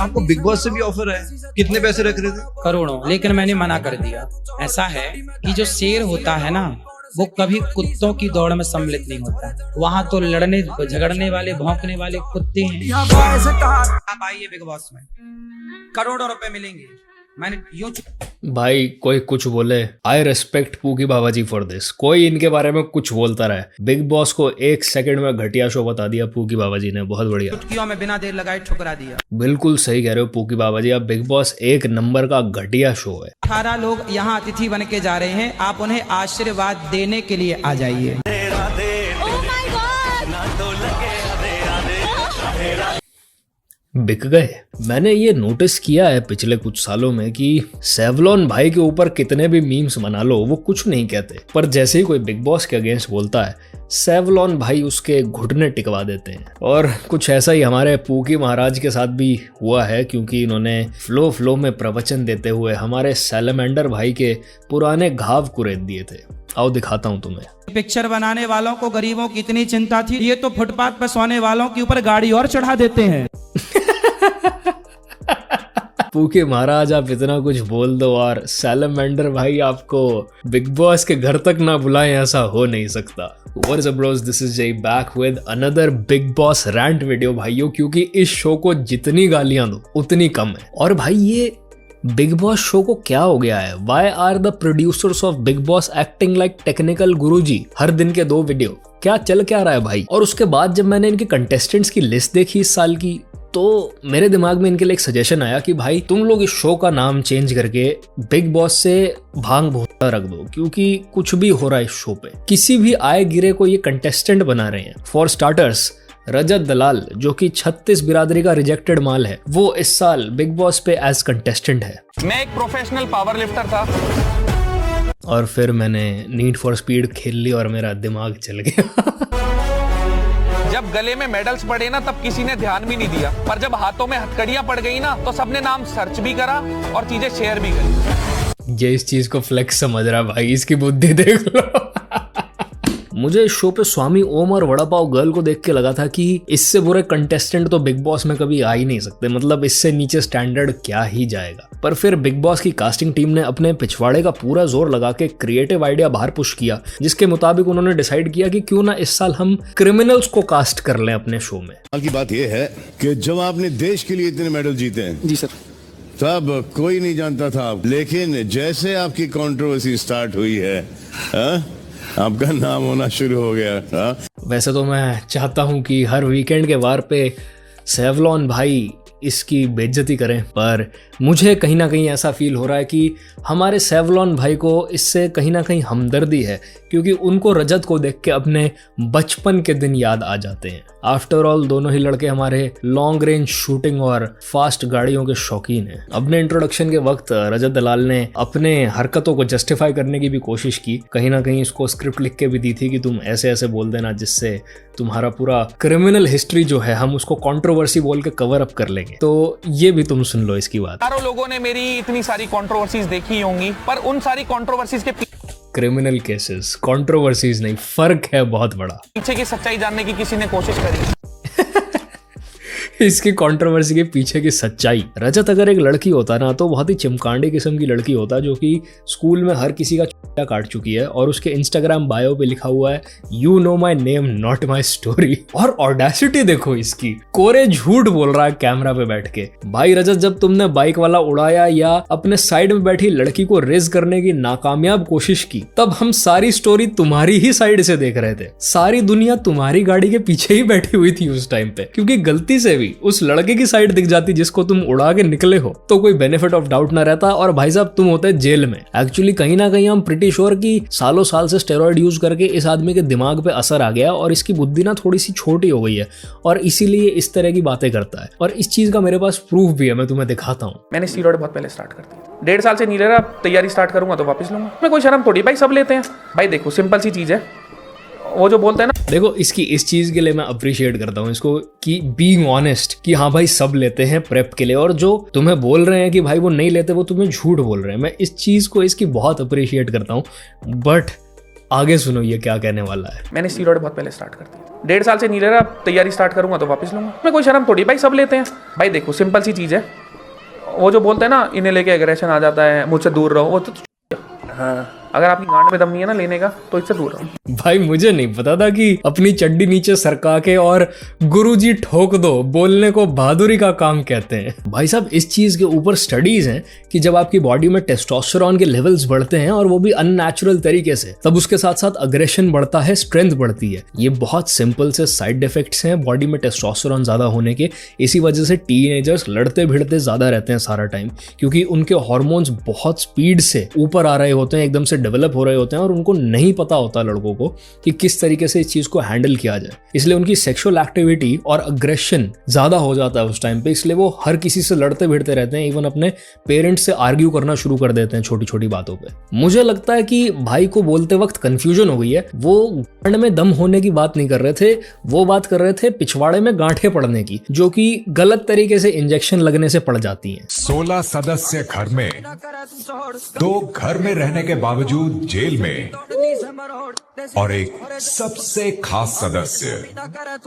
आपको big boss से भी ऑफर है, कितने पैसे रख रहे थे? करोड़ों, लेकिन मैंने मना कर दिया। ऐसा है कि जो शेर होता है ना, वो कभी कुत्तों की दौड़ में सम्मिलित नहीं होता। वहां तो लड़ने झगड़ने वाले भौंकने वाले कुत्ते हैं। आप आइए बिग बॉस में, करोड़ों रुपए मिलेंगे। मैंने यूं भाई कोई कुछ बोले, आई respect pookie Babaji for this. कोई इनके बारे में कुछ बोलता रहे, बिग बॉस को 1 सेकंड में घटिया शो बता दिया पूकी बाबाजी ने। बहुत बढ़िया, चुटकियों में बिना देर लगाए ठुकरा दिया। बिल्कुल सही कह रहे हो पूकी बाबाजी, अब बिग बॉस 1 नंबर का घटिया शो है। 18 लोग यहाँ अतिथि बन के जा रहे हैं, आप उन्हें आशीर्वाद देने के लिए आ जाइए। बिक गए। मैंने ये नोटिस किया है पिछले कुछ सालों में कि सेवलॉन भाई के ऊपर कितने भी मीम्स बना लो वो कुछ नहीं कहते, पर जैसे ही कोई बिग बॉस के अगेंस्ट बोलता है सेवलॉन भाई उसके घुटने टिकवा देते हैं। और कुछ ऐसा ही हमारे पूकी महाराज के साथ भी हुआ है, क्योंकि इन्होंने फ्लो में प्रवचन देते हुए हमारे सैलमेंडर भाई के पुराने घाव कुरेद दिए थे। आओ दिखाता हूँ तुम्हें। पिक्चर बनाने वालों को गरीबों की इतनी चिंता थी, ये तो फुटपाथ पर सोने वालों के ऊपर गाड़ी और चढ़ा देते हैं। पूके महाराज आप इतना कुछ बोल दो और सैलमेंडर भाई आपको बिग बॉस के घर तक ना बुलाएं, ऐसा हो नहीं सकता। What is up bros, this is Jay back with another Big Boss rant video भाइयों, क्योंकि इस शो को जितनी गालियां दो उतनी कम है। और भाई ये बिग बॉस शो को क्या हो गया है? Why are the producers of Big Boss acting like technical गुरुजी? हर दिन के 2 वीडियो, क्या चल क्या रहा है भाई? और उसके बाद जब मैंने इनके कंटेस्टेंट्स की लिस्ट देखी इस साल की, तो मेरे दिमाग में इनके लिए एक सजेशन आया कि भाई तुम लोग इस शो का नाम चेंज करके बिग बॉस से भांग भोता रख दो, क्योंकि कुछ भी हो रहा है इस शो पे। किसी भी आए गिरे को ये कंटेस्टेंट बना रहे हैं। फॉर स्टार्टर्स रजत दलाल, जो कि 36 बिरादरी का रिजेक्टेड माल है, वो इस साल बिग बॉस पे एज कंटेस्टेंट है। मैं एक प्रोफेशनल पावर लिफ्टर था और फिर मैंने नीड फॉर स्पीड खेल ली और मेरा दिमाग चल गया। जब गले में मेडल्स पड़े ना तब किसी ने ध्यान भी नहीं दिया, पर जब हाथों में हथकड़ियां पड़ गई ना तो सबने नाम सर्च भी करा और चीजें शेयर भी करी। ये इस चीज को फ्लेक्स समझ रहा भाई, इसकी बुद्धि देख लो। मुझे इस शो पे स्वामी ओम और वड़ा पाव गर्ल को देख के लगा था कि इससे बुरे कंटेस्टेंट तो बिग बॉस में कभी आ ही नहीं सकते, मतलब इससे नीचे स्टैंडर्ड क्या ही जाएगा। पर फिर बिग बॉस की कास्टिंग टीम ने अपने पिछवाड़े का पूरा जोर लगा के क्रिएटिव आइडिया बाहर पुश किया, जिसके मुताबिक उन्होंने डिसाइड किया कि क्यों ना इस साल हम क्रिमिनल्स को कास्ट कर लें अपने शो में। की बात यह है कि जब आपने देश के लिए इतने मेडल जीते हैं जी सर, तब कोई नहीं जानता था, लेकिन जैसे आपकी कंट्रोवर्सी स्टार्ट हुई है आपका नाम होना शुरू हो गया। वैसे तो मैं चाहता हूं कि हर वीकेंड के वार पे सेवलॉन भाई इसकी बेइज्जती करें, पर मुझे कहीं ना कहीं ऐसा फील हो रहा है कि हमारे सेवलॉन भाई को इससे कहीं ना कहीं हमदर्दी है, क्योंकि उनको रजत को देख के अपने बचपन के दिन याद आ जाते हैं। आफ्टर ऑल दोनों ही लड़के हमारे लॉन्ग रेंज शूटिंग और फास्ट गाड़ियों के शौकीन हैं। अपने इंट्रोडक्शन के वक्त रजत दलाल ने अपने हरकतों को जस्टिफाई करने की भी कोशिश की, कहीं ना कहीं इसको स्क्रिप्ट लिख के भी दी थी कि तुम ऐसे ऐसे बोल देना जिससे तुम्हारा पूरा क्रिमिनल हिस्ट्री जो है हम उसको कंट्रोवर्सी बोल के कवर अप कर लेंगे। तो ये भी तुम सुन लो इसकी बात। चारों लोगों ने मेरी इतनी सारी कंट्रोवर्सीज देखी होंगी, पर उन सारी कंट्रोवर्सीज के क्रिमिनल केसेस, कंट्रोवर्सीज नहीं, फर्क है बहुत बड़ा। पीछे की सच्चाई जानने की किसी ने कोशिश करी। इसकी कंट्रोवर्सी के पीछे की सच्चाई, रजत अगर एक लड़की होता ना तो बहुत ही चिमकांडी किस्म की लड़की होता, जो कि स्कूल में हर किसी का चूतिया काट चुकी है और उसके इंस्टाग्राम बायो पे लिखा हुआ है you know my name not my story. और ऑडेसिटी देखो इसकी, कोरे झूठ बोल रहा है कैमरा पे बैठ के। भाई रजत, जब तुमने बाइक वाला उड़ाया या अपने साइड में बैठी लड़की को रेज करने की नाकामयाब कोशिश की, तब हम सारी स्टोरी तुम्हारी ही साइड से देख रहे थे। सारी दुनिया तुम्हारी गाड़ी के पीछे ही बैठी हुई थी उस टाइम पे, क्योंकि गलती से भी उस लड़के की साइड दिख जाती जिसको तुम उड़ा के निकले हो तो कोई बेनिफिट ऑफ डाउट ना रहता और भाई साहब तुम होते जेल में। एक्चुअली कहीं ना कहीं हम प्रिटी श्योर कि सालों साल से स्टेरॉइड यूज करके इस आदमी के दिमाग पे असर आ गया और इसकी बुद्धि ना थोड़ी सी छोटी हो गई है और इसीलिए इस तरह की बातें करता है। और इस चीज का मेरे पास प्रूफ भी है, मैं तुम्हें दिखाता हूँ। मैंने स्टीरॉइड बहुत पहले स्टार्ट कर दी, 1.5 साल से नहीं ले रहा, तैयारी स्टार्ट करूंगा तो वापस लूंगा। मैं कोई शर्म थोड़ी, भाई सब लेते हैं। भाई देखो सिंपल सी चीज है, वो जो बोलते हैं ना, देखो इसकी इस चीज के लिए मैं अप्रिशिएट करता हूँ इसको कि बीइंग ऑनेस्ट, कि हाँ भाई सब लेते हैं प्रेप के लिए, और जो तुम्हें बोल रहे हैं कि भाई वो नहीं लेते वो तुम्हें झूठ बोल रहे हैं। मैं इस चीज को इसकी बहुत अप्रिशिएट करता हूँ। बट आगे सुनो ये क्या कहने वाला है। मैंने स्टीरॉयड बहुत पहले स्टार्ट कर दिया, 1.5 साल से नहीं ले रहा, तैयारी स्टार्ट करूंगा तो वापस लूंगा। मैं कोई शर्म थोड़ी, भाई सब लेते हैं। भाई देखो सिंपल सी चीज़ है, वो जो बोलते हैं ना इन्हें लेके एग्रेशन आ जाता है, मुझसे दूर रहो, वो तो हाँ, अगर आपकी गांड में दम नहीं है ना लेने का तो इससे दूर रहो। भाई मुझे नहीं पता था कि अपनी चड्डी नीचे सरका के और गुरुजी ठोक दो बोलने को बहादुरी का काम कहते हैं। भाई साहब इस चीज के ऊपर स्टडीज हैं कि जब आपकी बॉडी में टेस्टोस्टेरोन के लेवल्स बढ़ते हैं और वो भी अननेचुरल तरीके से, तब उसके साथ साथ अग्रेशन बढ़ता है, स्ट्रेंथ बढ़ती है। ये बहुत सिंपल से साइड इफेक्ट्स हैं बॉडी में टेस्टोस्टेरोन ज्यादा होने के। इसी वजह से टीनेजर्स लड़ते भिड़ते ज्यादा रहते हैं सारा टाइम, क्योंकि उनके हॉर्मोन्स बहुत स्पीड से ऊपर आ रहे होते हैं, एकदम से डेवलप हो रहे होते हैं और उनको नहीं पता होता लड़कों को कि किस तरीके से इस चीज को हैंडल किया जाए। इसलिए उनकी सेक्सुअल एक्टिविटी और अग्रेशन ज्यादा हो जाता है उस टाइम पे, इसलिए वो हर किसी से लड़ते भिड़ते रहते हैं, इवन अपने पेरेंट्स से आर्ग्यू करना शुरू कर देते हैं छोटी छोटी बातों पे। मुझे लगता है कि भाई को बोलते वक्त कंफ्यूजन हो गई है, वो गांड में दम होने की बात नहीं कर रहे थे, वो बात कर रहे थे पिछवाड़े में गांठें पड़ने की, जो कि गलत तरीके से इंजेक्शन लगने से पड़ जाती हैं। 16 सदस्य घर में, 2 घर में रहने के बावजूद जेल में, और एक सबसे खास सदस्य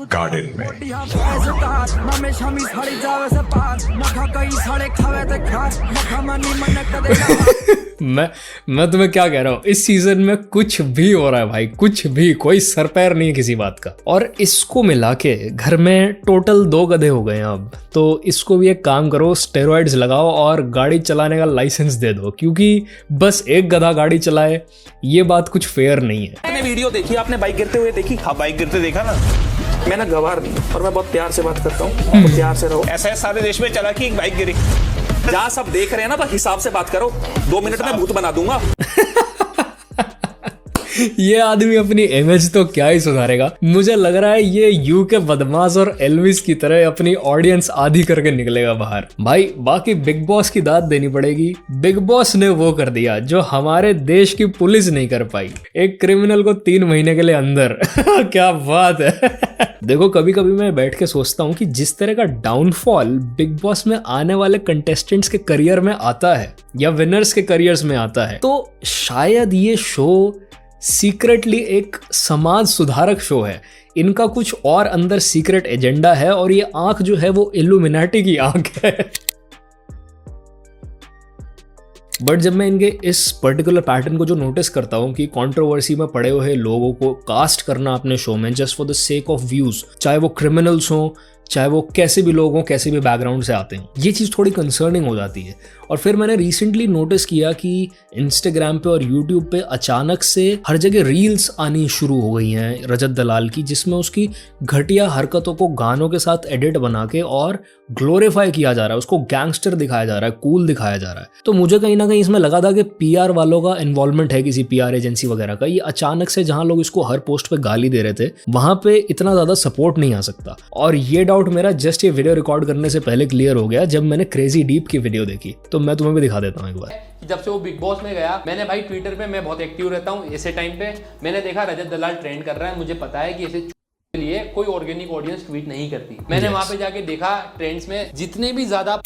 गार्डन में। मैं तुम्हें क्या कह रहा हूँ, इस सीजन में कुछ भी हो रहा है भाई, कुछ भी, कोई सर पैर नहीं है किसी बात का। और इसको मिला के घर में टोटल 2 गधे हो गए हैं अब, तो इसको भी एक काम करो, स्टेरॉइड्स लगाओ और गाड़ी चलाने का लाइसेंस दे दो, क्योंकि बस एक गधा गाड़ी चलाए ये बात कुछ फेयर नहीं है। मैंने वीडियो देखी, आपने बाइक गिरते हुए देखी? हाँ बाइक गिरते देखा ना। मैंने गवार नहीं और मैं बहुत प्यार से बात करता हूँ, तो प्यार से रहो। ऐसा है सारे देश में चला कि एक बाइक गिरी। जहाँ सब देख रहे हैं ना तो हिसाब से बात करो, 2 मिनट में भूत बना दूंगा। ये आदमी अपनी इमेज तो क्या ही सुधारेगा। मुझे लग रहा है ये यू के बदमाश और एल्विस की तरह अपनी ऑडियंस आधी करके निकलेगा बाहर। भाई बाकी बिग बॉस की दाद देनी पड़ेगी, बिग बॉस ने वो कर दिया जो हमारे देश की पुलिस नहीं कर पाई, एक क्रिमिनल को 3 महीने के लिए अंदर। क्या बात है। देखो कभी कभी मैं बैठ के सोचता हूँ कि जिस तरह का डाउनफॉल बिग बॉस में आने वाले कंटेस्टेंट्स के करियर में आता है या विनर्स के करियर्स में आता है, तो शायद ये शो सीक्रेटली एक समाज सुधारक शो है। इनका कुछ और अंदर सीक्रेट एजेंडा है और ये आंख जो है वो इल्यूमिनाटी की आंख है। बट जब मैं इनके इस पर्टिकुलर पैटर्न को जो नोटिस करता हूँ कि कंट्रोवर्सी में पड़े हुए लोगों को कास्ट करना अपने शो में just for the sake of views, चाहे वो क्रिमिनल्स हों, चाहे वो कैसे भी लोग हों, कैसे भी बैकग्राउंड से आते हैं, ये चीज़ थोड़ी कंसर्निंग हो जाती है। और फिर मैंने रिसेंटली नोटिस किया कि इंस्टाग्राम पे और यूट्यूब पे अचानक से हर जगह रील्स आनी शुरू हो गई हैं रजत दलाल की, जिसमें उसकी घटिया हरकतों को गानों के साथ एडिट बना के और ग्लोरीफाई किया जा रहा है, उसको गैंगस्टर दिखाया जा रहा है, कूल दिखाया जा रहा है। तो मुझे कहीं ना कहीं इसमें लगा था कि पीआर वालों का इन्वॉल्वमेंट है, किसी पीआर एजेंसी वगैरह का। ये अचानक से जहां लोग इसको हर पोस्ट पे गाली दे रहे थे, वहां पे इतना ज्यादा सपोर्ट नहीं आ सकता। और ये डाउट मेरा जस्ट ये वीडियो रिकॉर्ड करने से पहले क्लियर हो गया जब मैंने क्रेजी डीप की वीडियो देखी। तो मैं तुम्हें भी दिखा देता हूँ एक बार। जब से वो बिग बॉस में गया, मैंने भाई ट्विटर पे मैं बहुत एक्टिव रहता हूँ, ऐसे टाइम पे मैंने देखा रजत दलाल ट्रेंड कर रहा है। मुझे पता है कि ऐसे के लिए कोई ऑर्गेनिक ऑडियंस ट्वीट नहीं करती। मैंने वहां पे जाके देखा ट्रेंड्स में जितने भी ज्यादा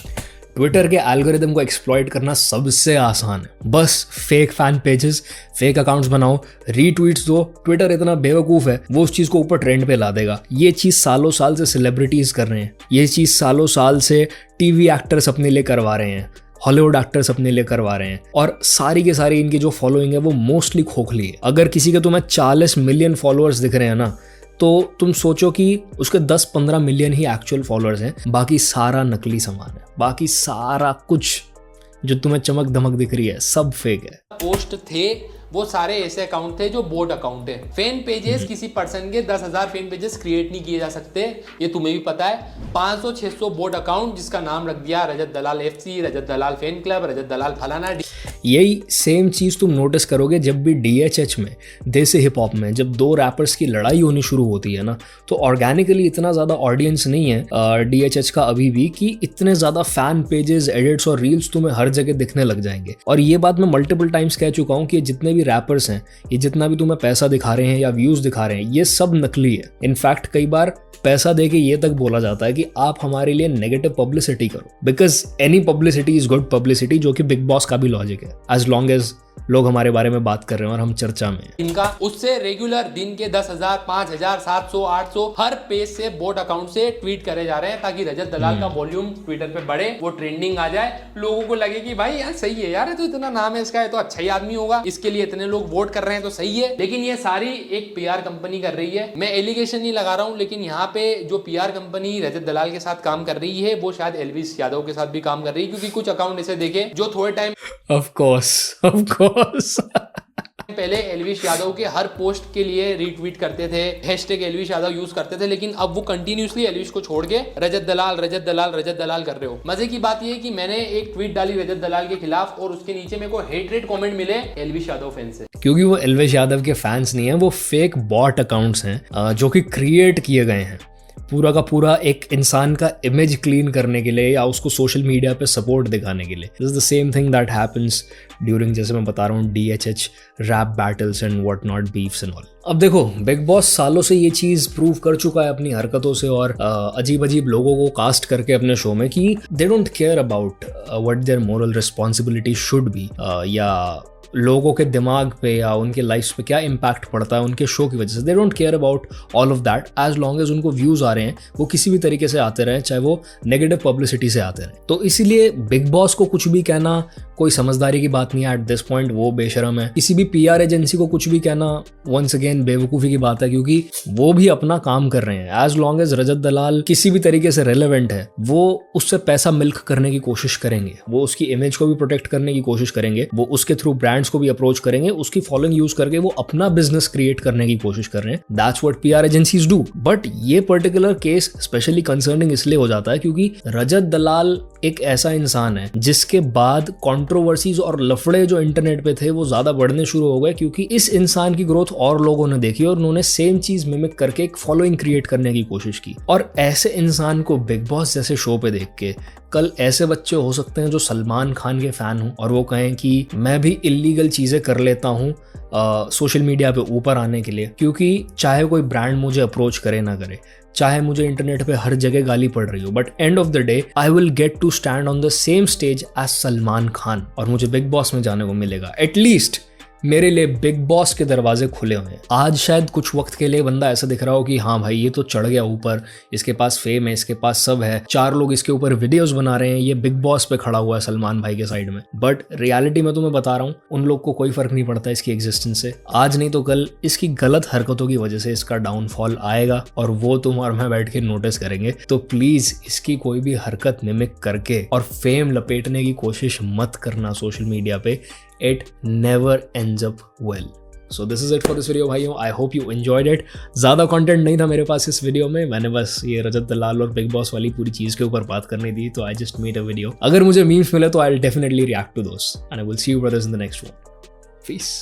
ट्विटर के एल्गोरिदम को एक्सप्लॉइट करना सबसे आसान है। बस fake fan pages, fake accounts बनाओ, रीट्वीट्स दो। ट्विटर इतना बेवकूफ है, वो उस चीज को ऊपर ट्रेंड पे ला देगा। ये चीज सालों साल से सेलिब्रिटीज कर रहे हैं, ये चीज सालों साल से टीवी एक्टर्स अपने लिए करवा रहे हैं, हॉलीवुड एक्टर्स अपने लिए करवा रहे हैं। और सारी के सारी इनकी जो फॉलोइंग है वो मोस्टली खोखली है। अगर किसी के तुम्हें 40 मिलियन फॉलोअर्स दिख रहे हैं ना, तो तुम सोचो कि उसके 10-15 मिलियन ही एक्चुअल फॉलोअर्स हैं, बाकी सारा नकली सामान है, बाकी सारा कुछ जो तुम्हें चमक धमक दिख रही है सब फेक है। पोस्ट थे वो सारे ऐसे अकाउंट थे जो बोट अकाउंट है। फैन पेजेस किसी पर्सन के 10,000 फैन पेजेस क्रिएट नहीं किए जा सकते, ये तुम्हें भी पता है। 500-600 बोट अकाउंट जिसका नाम रख दिया रजत दलाल FC, रजत दलाल फैन क्लब, रजत दलाल फलाना। यही सेम चीज तुम नोटिस करोगे जब भी DHH में, देसी हिप हॉप में, जब 2 रैपर्स की लड़ाई होनी शुरू होती है ना, तो ऑर्गेनिकली इतना ज्यादा ऑडियंस नहीं है DHH का अभी भी कि इतने ज्यादा फैन पेजेस, एडिट्स और रील्स तुम्हें हर जगह दिखने लग जाएंगे। और ये बात मैं मल्टीपल टाइम्स कह चुका हूँ कि जितने भी रैपर्स हैं, ये जितना भी तुम्हें पैसा दिखा रहे हैं या व्यूज दिखा रहे हैं, ये सब नकली है। इनफैक्ट कई बार पैसा देके ये तक बोला जाता है कि आप हमारे लिए नेगेटिव पब्लिसिटी करो, because any publicity is good publicity, जो कि बिग बॉस का भी लॉजिक है। एज लॉन्ग एज लोग हमारे बारे में बात कर रहे हैं और हम चर्चा में हैं। इनका उससे रेगुलर दिन के 10,000, 5,000, 700, 800 हर पेज से बोट अकाउंट से ट्वीट करे जा रहे हैं ताकि रजत दलाल का वॉल्यूम ट्विटर पे बढ़े, वो ट्रेंडिंग आ जाए, लोगों को लगे कि भाई यार सही है यार, तो इतना नाम है इसका, है तो अच्छा ही आदमी होगा, इसके लिए इतने लोग वोट कर रहे हैं तो सही है। लेकिन ये सारी एक पीआर कंपनी कर रही है। मैं एलिगेशन नहीं लगा रहा हूं, लेकिन यहाँ पे जो पीआर कंपनी रजत दलाल के साथ काम कर रही है वो शायद एलविस यादव के साथ भी काम कर रही है, क्योंकि कुछ अकाउंट ऐसे देखे जो थोड़े टाइम ऑफ कोर्स पहले एलविश यादव के हर पोस्ट के लिए रीट्वीट करते थे, हैशटैग एलविश यादव यूज करते थे, लेकिन अब वो कंटिन्यूसली एलविश को छोड़ के रजत दलाल रजत दलाल रजत दलाल कर रहे हो। मजे की बात ये है कि मैंने एक ट्वीट डाली रजत दलाल के खिलाफ और उसके नीचे मेरे को हेटरेट कमेंट मिले एलविश यादव फैन से। क्योंकि वो एलविश यादव के फैंस नहीं है, वो फेक बॉट अकाउंट्स हैं जो कि क्रिएट किए गए हैं पूरा का पूरा एक इंसान का इमेज क्लीन करने के लिए या उसको सोशल मीडिया पे सपोर्ट दिखाने के लिए। This is the same thing that happens during, जैसे मैं बता रहा हूँ, DHH rap battles and what not beefs and all. अब देखो, बिग बॉस सालों से ये चीज प्रूव कर चुका है अपनी हरकतों से और अजीब अजीब लोगों को कास्ट करके अपने शो में कि they don't care about what their moral responsibility should be, या लोगों के दिमाग पे या उनके लाइफ पे क्या इम्पैक्ट पड़ता है उनके शो की वजह से। They don't care about all of that as long as उनको व्यूज आ रहे हैं, वो किसी भी तरीके से आते रहे, चाहे वो नेगेटिव पब्लिसिटी से आते रहे। तो इसीलिए बिग बॉस को कुछ भी कहना कोई समझदारी की बात नहीं है एट दिस पॉइंट, वो बेशरम है। किसी भी PR एजेंसी को कुछ भी कहना वंस अगेन बेवकूफ़ी की बात है, क्योंकि वो भी अपना काम कर रहे हैं। एज लॉन्ग एज रजत दलाल किसी भी तरीके से रेलेवेंट है, वो उससे पैसा मिल्क करने की कोशिश करेंगे, वो उसकी इमेज को भी प्रोटेक्ट करने की कोशिश करेंगे, वो उसके थ्रू ब्रांड्स को भी अप्रोच करेंगे, उसकी फॉलोइंग यूज करके वो अपना बिजनेस क्रिएट करने की कोशिश कर रहे हैं। That's what PR agencies do. But ये पर्टिकुलर केस स्पेशली कंसर्निंग इसलिए हो जाता है क्योंकि रजत दलाल एक ऐसा इंसान है जिसके बाद कंट्रोवर्सीज और लफड़े जो इंटरनेट पे थे वो ज्यादा बढ़ने शुरू हो गए, क्योंकि इस इंसान की ग्रोथ और लोगों ने देखी और उन्होंने सेम चीज मिमिक करके एक फॉलोइंग क्रिएट करने की कोशिश की। और ऐसे इंसान को बिग बॉस जैसे शो पे देख के कल ऐसे बच्चे हो सकते हैं जो सलमान खान के फैन हों और वो कहें कि मैं भी इलीगल चीजें कर लेता हूँ सोशल मीडिया पे ऊपर आने के लिए, क्योंकि चाहे कोई ब्रांड मुझे अप्रोच करे ना करे, चाहे मुझे इंटरनेट पे हर जगह गाली पड़ रही हो, but end of the day I will get to stand on the same stage as Salman Khan और मुझे बिग बॉस में जाने को मिलेगा। एटलीस्ट मेरे लिए बिग बॉस के दरवाजे खुले हुए हैं। आज शायद कुछ वक्त के लिए बंदा ऐसा दिख रहा हो कि हाँ भाई ये तो चढ़ गया ऊपर, इसके पास फेम है, इसके पास सब है, 4 लोग इसके ऊपर वीडियोस बना रहे हैं, ये बिग बॉस पे खड़ा हुआ है सलमान भाई के साइड में। बट रियलिटी में तुम्हें बता रहा हूँ, उन लोग को कोई फर्क नहीं पड़ता इसकी एग्जिस्टेंस से। आज नहीं तो कल इसकी गलत हरकतों की वजह से इसका डाउनफॉल आएगा और वो तुम और मैं बैठ के नोटिस करेंगे। तो प्लीज इसकी कोई भी हरकत मिमिक करके और फेम लपेटने की कोशिश मत करना सोशल मीडिया पे। It never ends up well. So this is it for this video भाइयों। I hope you enjoyed it। ज़्यादा कंटेंट नहीं था मेरे पास इस वीडियो में, मैंने बस ये रजत दलाल और बिग बॉस वाली पूरी चीज़ के ऊपर बात करनी थी, तो I just made a video। अगर मुझे मीम्स मिले तो I'll definitely react to those and I will see you brothers in the next one। Peace।